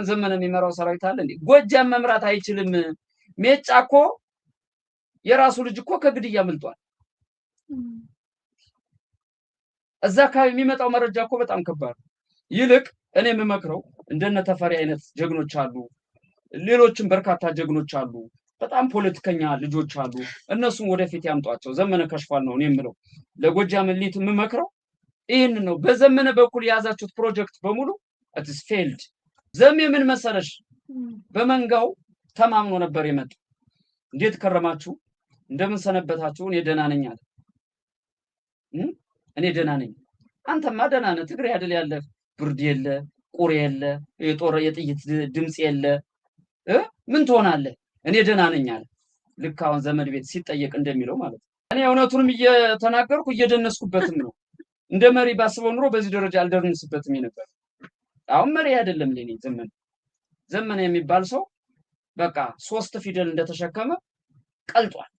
ዘመነ የሚመራው ሰራዊት አለ እንዴ? ጎጃም መምራት አይችልም። ሜጫ እኮ የራሱ ልጅ እኮ ከግድያ አምልጧል። እዛ አካባቢ የሚመጣው መረጃ እኮ በጣም ከባድ። ይልቅ እኔ የምመክረው እንደነ ተፈሪ አይነት ጀግኖች አሉ፣ ሌሎችም በርካታ ጀግኖች አሉ፣ በጣም ፖለቲከኛ ልጆች አሉ። እነሱም ወደፊት ያምጧቸው። ዘመነ ከሽፏል ነው እኔ የምለው። ለጎጃም ሊት የምመክረው ይህን ነው። በዘመነ በኩል የያዛችሁት ፕሮጀክት በሙሉ ኢትስ ፌልድ። ዘሜ ምን መሰለሽ በመንጋው ተማምኖ ነበር የመጣው። እንዴት ከረማችሁ? እንደምን ሰነበታችሁ? እኔ ደህና ነኝ አለ። እኔ ደህና ነኝ። አንተማ ደህና ነህ። ትግሬ አይደል ያለ፣ ብርድ የለ፣ ቁር የለ፣ የጦር የጥይት ድምጽ የለ፣ ምን ትሆናለህ? እኔ ደህና ነኝ አለ። ልክ አሁን ዘመድ ቤት ሲጠየቅ እንደሚለው ማለት ነው። እኔ እውነቱንም እየተናገርኩ እየደነስኩበትም ነው። እንደ መሪ ባስበው ኑሮ በዚህ ደረጃ አልደረስበትም ነበር። አሁን መሪ አይደለም ለኔ ዘመነ የሚባል ሰው በቃ 3 ፊደል እንደተሸከመ ቀልጧል።